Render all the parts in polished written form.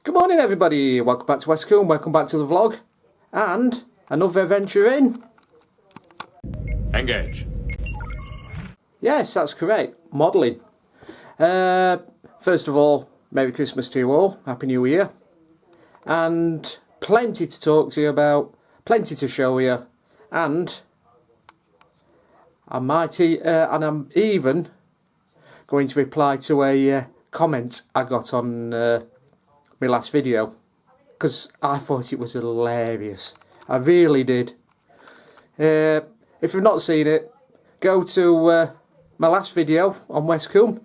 Good morning everybody, welcome back to Westcombe, welcome back to the vlog and another adventure in... Engage. Yes, that's correct, modelling. First of all, Merry Christmas to you all, Happy New Year. And plenty to talk to you about, plenty to show you, and I'm even going to reply to a comment I got on my last video, because I thought it was hilarious. I really did. If you've not seen it, go to my last video on Westcombe,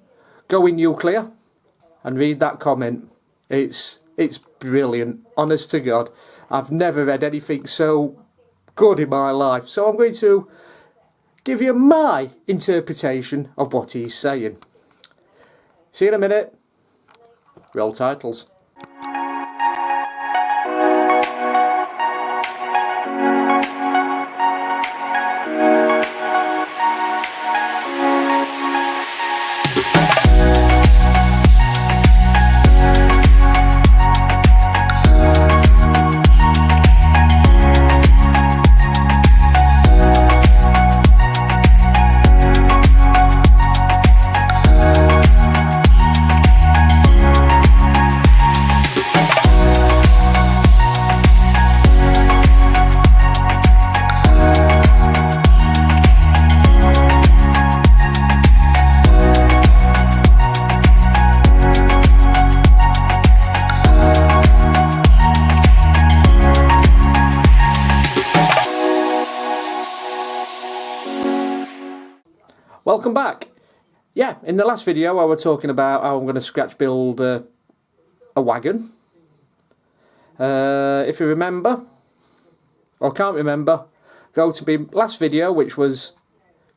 Going Nuclear, and read that comment. It's brilliant, honest to God. I've never read anything so good in my life. So I'm going to give you my interpretation of what he's saying. See you in a minute. Roll titles. Welcome back. Yeah, in the last video I was talking about how I'm going to scratch build a wagon. If you remember, or can't remember, go to my last video, which was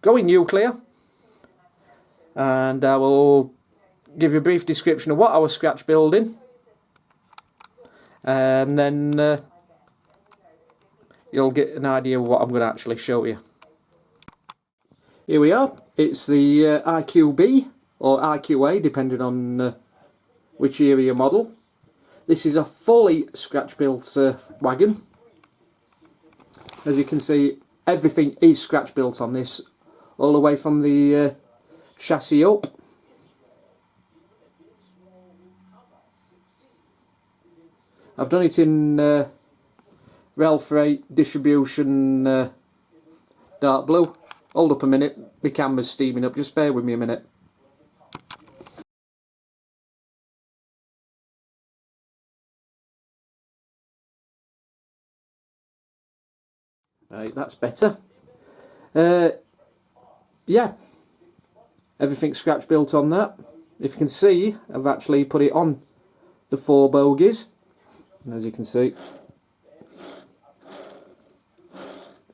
Going Nuclear, and I will give you a brief description of what I was scratch building, and then you'll get an idea of what I'm going to actually show you. Here we are. It's the IQB or IQA, depending on which era you model. This is a fully scratch built wagon. As you can see, everything is scratch built on this, all the way from the chassis up. I've done it in rail freight distribution dark blue. Hold up a minute, my camera's steaming up, just bear with me a minute. Right, that's better. Yeah, everything's scratch built on that. If you can see, I've actually put it on the 4 bogies, and as you can see,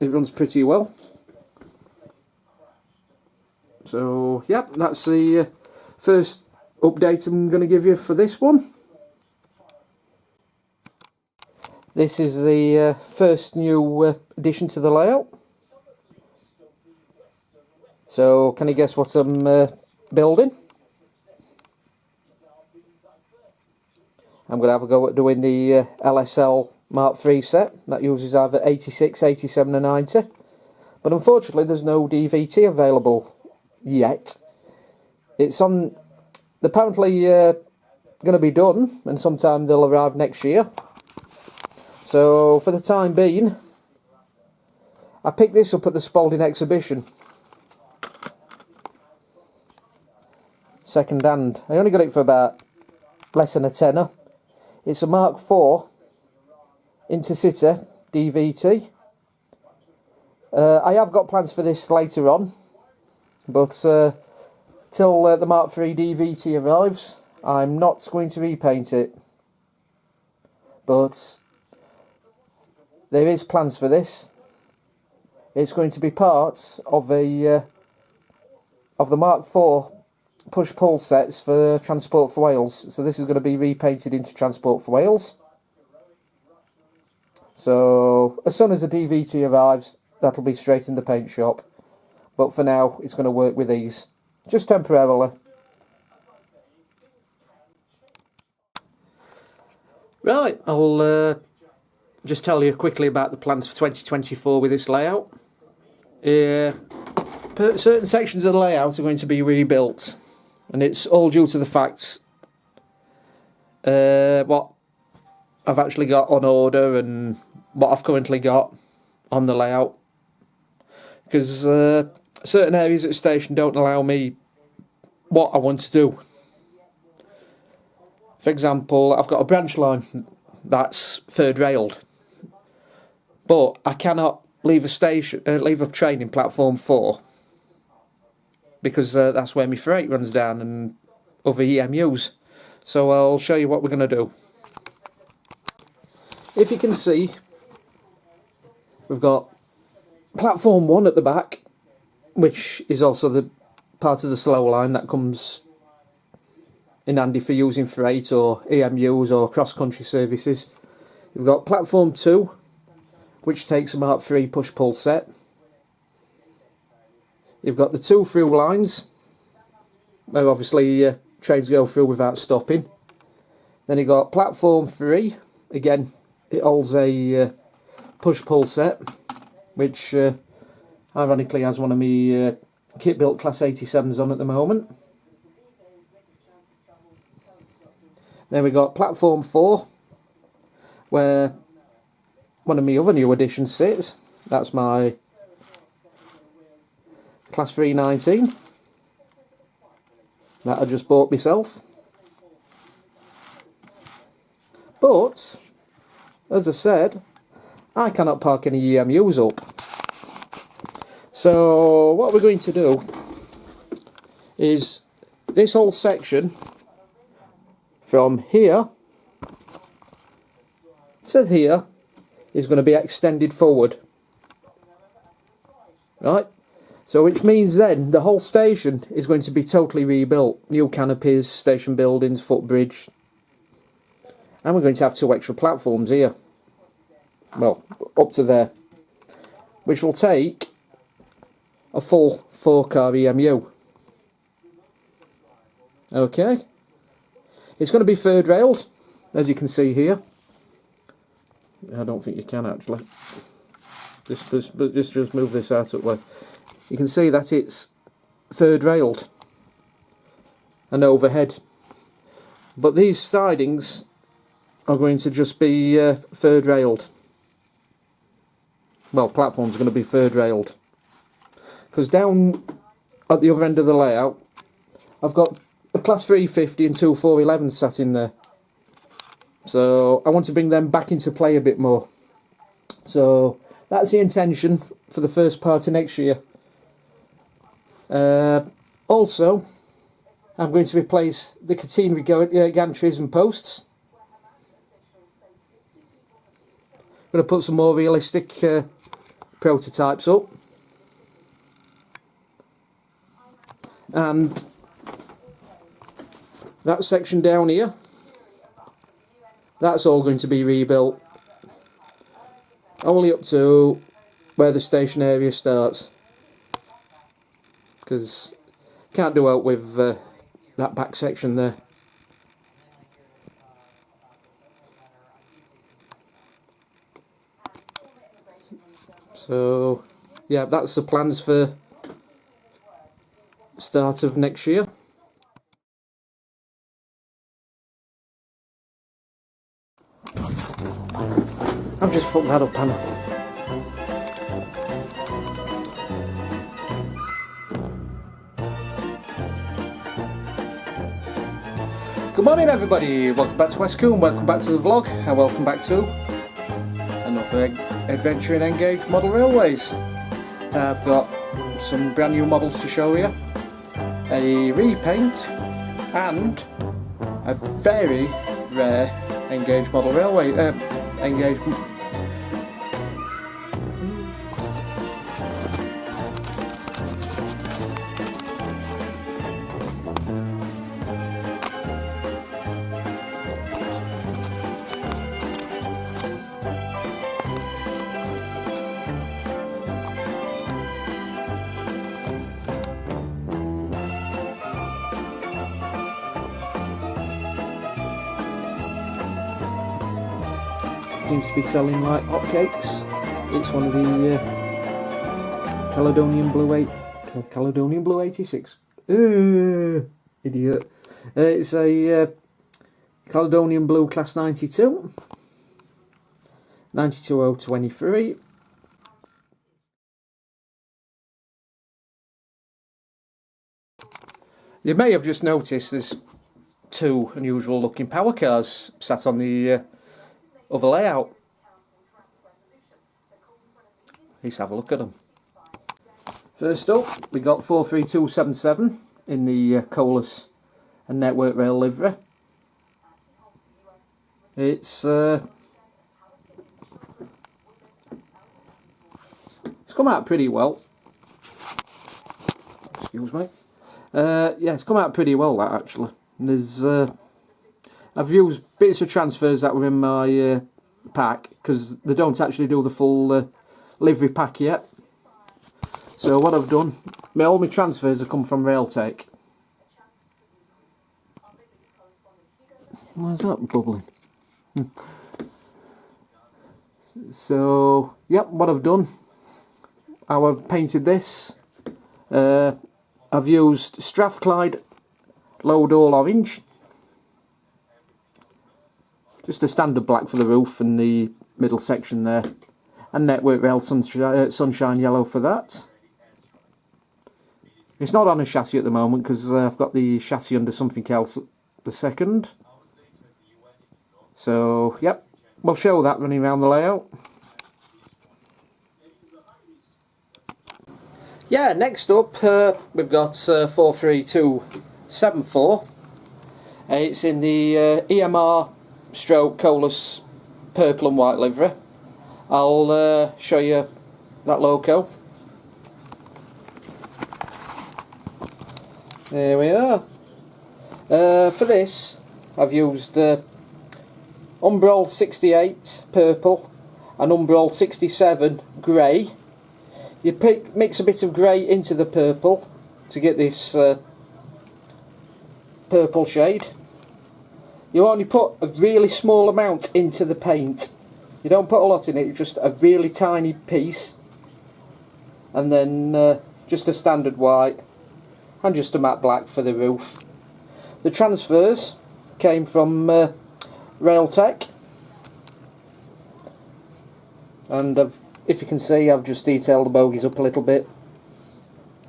it runs pretty well. So, yep, that's the first update I'm going to give you for this one. This is the first new addition to the layout. So, can you guess what I'm building? I'm going to have a go at doing the LSL Mark III set. That uses either 86, 87 and 90. But unfortunately there's no DVT available yet. It's on, apparently going to be done, and sometime they'll arrive next year. So for the time being, I picked this up at the Spalding exhibition, second hand. I only got it for about less than a tenner. It's a Mark IV Intercity DVT. I have got plans for this later on, but till the Mark III DVT arrives, I'm not going to repaint it. But there is plans for this. It's going to be part of a of the Mark IV push-pull sets for Transport for Wales. So this is going to be repainted into Transport for Wales. So as soon as the DVT arrives, that'll be straight in the paint shop. But for now, it's going to work with these, just temporarily. Right, I'll just tell you quickly about the plans for 2024 with this layout. Certain sections of the layout are going to be rebuilt, and it's all due to the fact what I've actually got on order and what I've currently got on the layout, because certain areas at the station don't allow me what I want to do. For example, I've got a branch line that's third railed, but I cannot leave a train in platform 4 because that's where my freight runs down and other EMUs. So I'll show you what we're going to do. If you can see, we've got platform 1 at the back, which is also the part of the slow line that comes in handy for using freight or EMUs or cross-country services. You've got platform 2, which takes a Mark 3 push-pull set. You've got the 2 through lines, where obviously trains go through without stopping. Then you've got platform 3, again it holds a push-pull set, which ironically has one of my kit-built Class 87s on at the moment. Then we got platform 4, where one of my other new additions sits. That's my Class 319 that I just bought myself. But, as I said, I cannot park any EMUs up. So what we're going to do is this whole section from here to here is going to be extended forward. Right? So which means then the whole station is going to be totally rebuilt. New canopies, station buildings, footbridge. And we're going to have 2 extra platforms here. Well, up to there. Which will take a full 4-car EMU. Okay. It's going to be third railed, as you can see here. I don't think you can actually. Just move this out of the way. You can see that it's third railed and overhead. But these sidings are going to just be third railed. Well, platforms are going to be third railed. Because down at the other end of the layout, I've got a Class 350 and 2 411s sat in there. So I want to bring them back into play a bit more. So that's the intention for the first part of next year. Also, I'm going to replace the catenary gantries and posts. I'm going to put some more realistic prototypes up. And that section down here, that's all going to be rebuilt. Only up to where the station area starts. Because can't do out with that back section there. So yeah, that's the plans for start of next year. I've just fucked that up, Hannah. Good morning everybody, welcome back to Westcombe, welcome back to the vlog, and welcome back to another adventure in Engage Model Railways. I've got some brand new models to show you, a repaint, and a very rare Engage Model Railway, Engage. Seems to be selling like hotcakes. It's one of the Caledonian Blue 86. Idiot. It's a Caledonian Blue Class 92. 92023. You may have just noticed there's two unusual looking power cars sat on the other layout. Let's have a look at them. First up, we got 43277 in the Colas and Network Rail livery. It's come out pretty well. Excuse me. Yeah, it's come out pretty well, that, actually. There's I've used bits of transfers that were in my pack, because they don't actually do the full livery pack yet. So what I've done, all my transfers have come from Railtech. Why is that bubbling? So, yep, what I've done, how I've painted this, I've used Strathclyde Low Door Orange, just a standard black for the roof and the middle section there, and Network Rail Sunshine Yellow for that. It's not on a chassis at the moment because I've got the chassis under something else the second. So, yep, we'll show that running around the layout. Yeah, next up we've got 43274. It's in the EMR stroke Colas purple and white livery. I'll show you that logo. There we are. For this I've used Umbrol 68 purple and Umbrol 67 grey. You mix a bit of grey into the purple to get this purple shade. You only put a really small amount into the paint. You don't put a lot in it, just a really tiny piece. And then just a standard white and just a matte black for the roof. The transfers came from Railtech. And if you can see, I've just detailed the bogies up a little bit.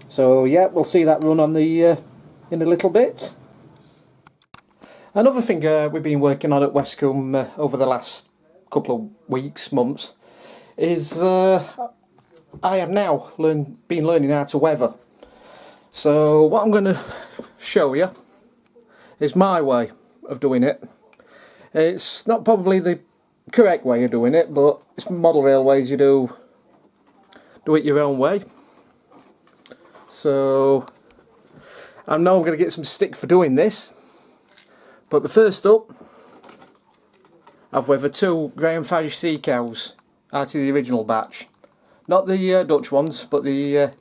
So yeah, we'll see that run on the in a little bit. Another thing we've been working on at Westcombe over the last couple of weeks, months, is I have now been learning how to weather. So what I'm going to show you is my way of doing it. It's not probably the correct way of doing it, but it's model railways, you do it your own way. So I know I'm going to get some stick for doing this, but the first up, I've weathered two Graham Farish sea cows out of the original batch, not the Dutch ones, but the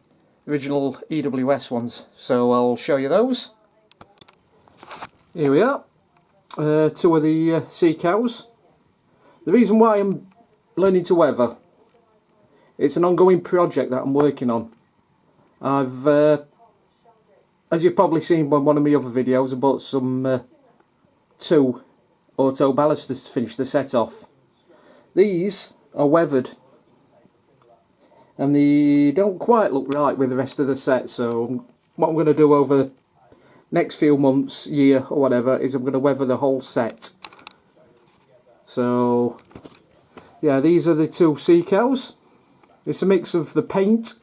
original EWS ones. So I'll show you those. Here we are, two of the sea cows. The reason why I'm learning to weather, it's an ongoing project that I'm working on. I've, as you've probably seen on one of my other videos, I bought some two auto ballasters to finish the set off. These are weathered and they don't quite look right with the rest of the set, so what I'm going to do over the next few months, year or whatever, is I'm going to weather the whole set. So yeah, these are the two sea cows. It's a mix of the paint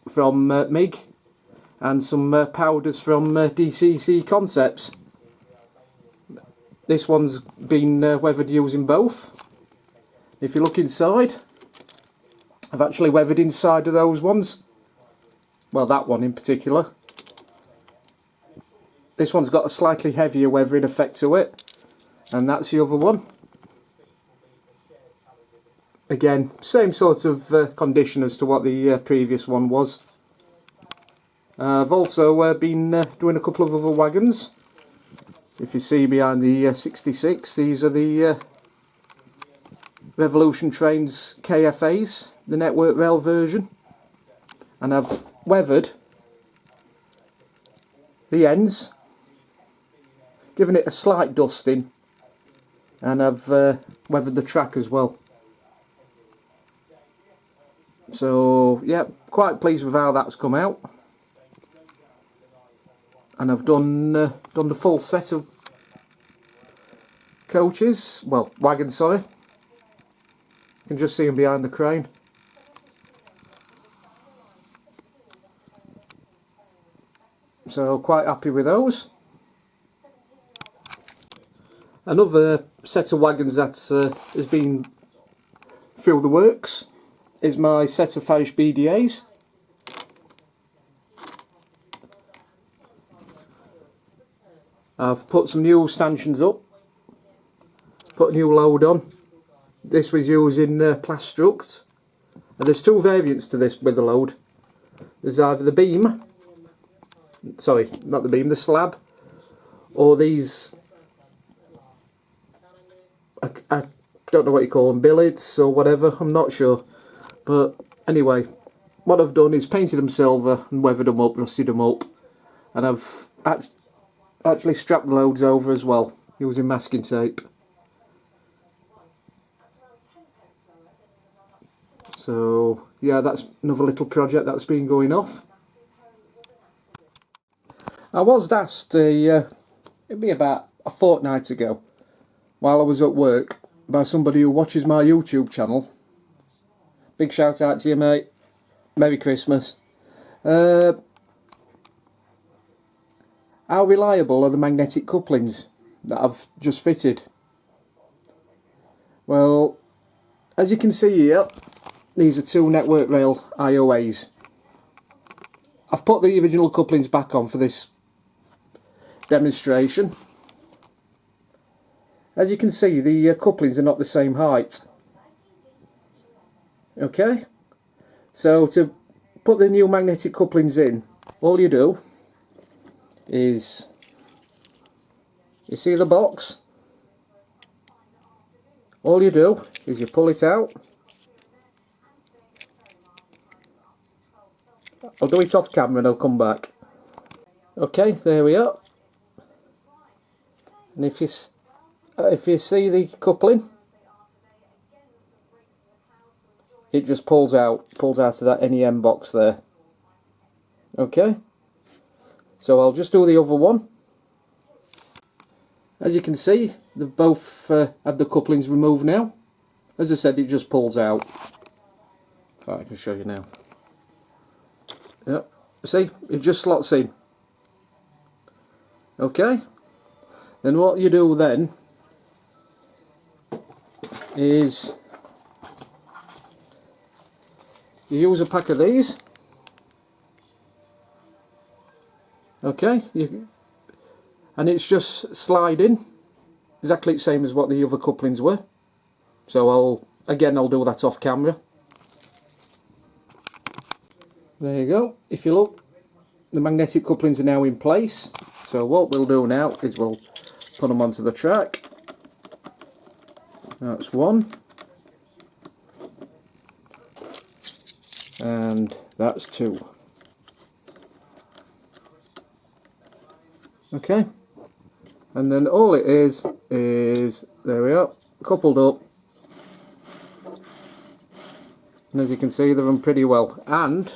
from MIG and some powders from DCC Concepts. This one's been weathered using both. If you look inside, I've actually weathered inside of those ones. Well, that one in particular. This one's got a slightly heavier weathering effect to it, and that's the other one. Again, same sort of condition as to what the previous one was. I've also been doing a couple of other wagons. If you see behind the 66, these are the Revolution Trains KFAs, the Network Rail version, and I've weathered the ends, given it a slight dusting, and I've weathered the track as well. So yeah, quite pleased with how that's come out, and I've done the full set of coaches, well, wagons, sorry. You can just see them behind the crane. So quite happy with those. Another set of wagons that has been through the works is my set of Farish BDAs. I've put some new stanchions up, put a new load on. This was using Plastruct, and there's two variants to this with the load. There's either the beam, sorry, not the beam, the slab, or these, I don't know what you call them, billets or whatever, I'm not sure. But anyway, what I've done is painted them silver and weathered them up, rusted them up, and I've actually strapped the loads over as well using masking tape. So yeah, that's another little project that's been going off. I was asked, it'd be about a fortnight ago, while I was at work, by somebody who watches my YouTube channel. Big shout out to you, mate. Merry Christmas. How reliable are the magnetic couplings that I've just fitted? Well, as you can see here, these are two Network Rail IOAs. I've put the original couplings back on for this demonstration. As you can see, the couplings are not the same height. Okay, so to put the new magnetic couplings in, all you do is, you see the box? All you do is you pull it out. I'll do it off camera and I'll come back. Okay, there we are. And if you see the coupling, it just pulls out of that NEM box there. Okay, so I'll just do the other one. As you can see, they've both had the couplings removed now. As I said, it just pulls out. I can show you now. Yep, see, it just slots in. Okay, then what you do then is you use a pack of these. Okay, and it's just sliding exactly the same as what the other couplings were. So I'll do that off camera. There you go. If you look, the magnetic couplings are now in place. So what we'll do now is we'll put them onto the track. That's one. And that's two. Okay. And then all it is, there we are, coupled up. And as you can see, they're run pretty well. And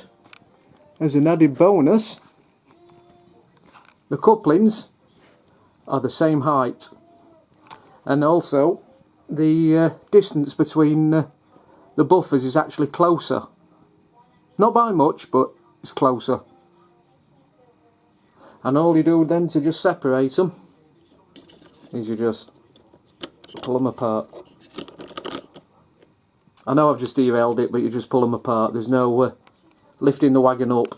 as an added bonus, the couplings are the same height. And also, the distance between the buffers is actually closer. Not by much, but it's closer. And all you do then to just separate them is you just pull them apart. I know I've just derailed it, but you just pull them apart. There's no lifting the wagon up.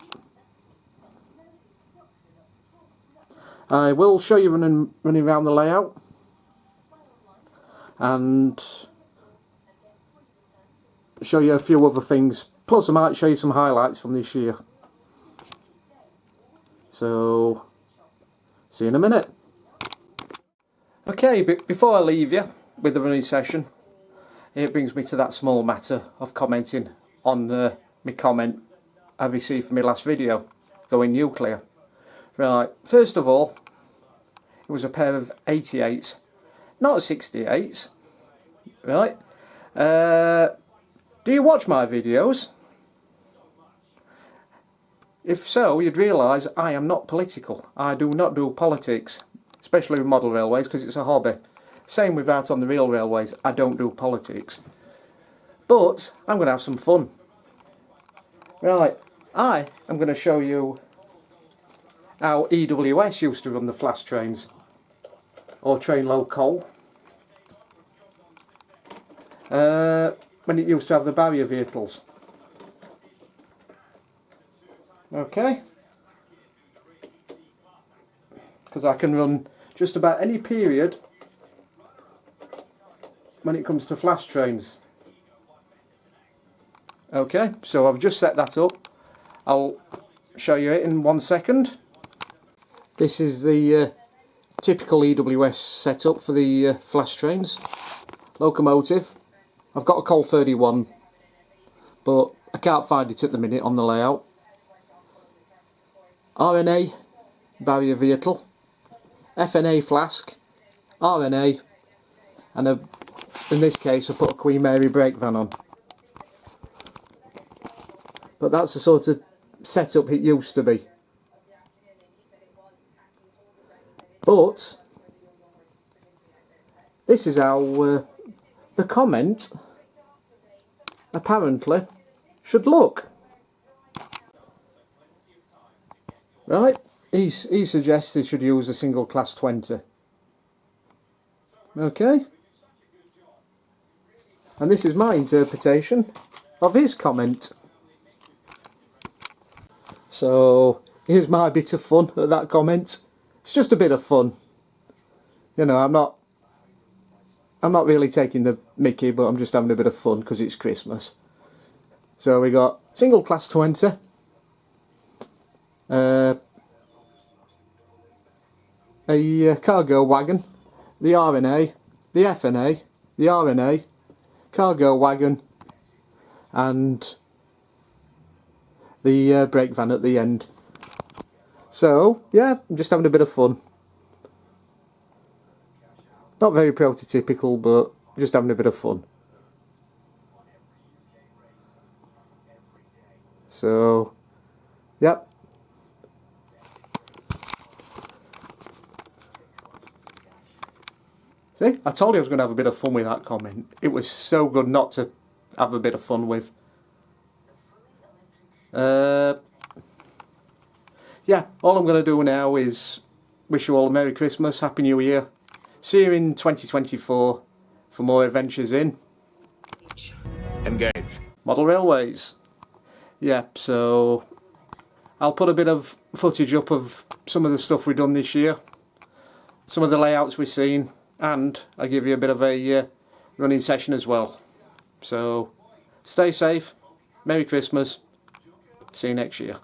I will show you running around the layout, and show you a few other things. Plus I might show you some highlights from this year. So, see you in a minute. Okay, but before I leave you with the running session, it brings me to that small matter of commenting on my comment I received for my last video, going nuclear. Right, first of all, it was a pair of 88s, not 68s, right? Do you watch my videos? If so, you'd realise I am not political. I do not do politics, especially with model railways, because it's a hobby. Same with out on the real railways, I don't do politics. But I'm going to have some fun. Right, I am going to show you how EWS used to run the flash trains, or train load coal, when it used to have the barrier vehicles. Okay, because I can run just about any period when it comes to flash trains. Okay, so I've just set that up. I'll show you it in 1 second. This is the typical EWS setup for the flash trains. Locomotive. I've got a Col 31, but I can't find it at the minute on the layout. RNA, barrier vehicle. FNA flask. RNA. And in this case I put a Queen Mary brake van on. But that's the sort of setup it used to be. But this is how the comment apparently should look. Right, he suggests they should use a single class 20. Okay, and this is my interpretation of his comment. So here's my bit of fun at that comment. It's just a bit of fun. You know, I'm not really taking the mickey, but I'm just having a bit of fun because it's Christmas. So we got single class 20. A cargo wagon, the RNA, the FNA, the RNA, cargo wagon, and the brake van at the end. So yeah, I'm just having a bit of fun. Not very prototypical, but just having a bit of fun. So, yep. See, I told you I was going to have a bit of fun with that comment. It was so good not to have a bit of fun with. Yeah, all I'm going to do now is wish you all a Merry Christmas, Happy New Year. See you in 2024 for more adventures in Engage. Model Railways. Yep, so I'll put a bit of footage up of some of the stuff we've done this year, some of the layouts we've seen, and I'll give you a bit of a running session as well. So stay safe, Merry Christmas, see you next year.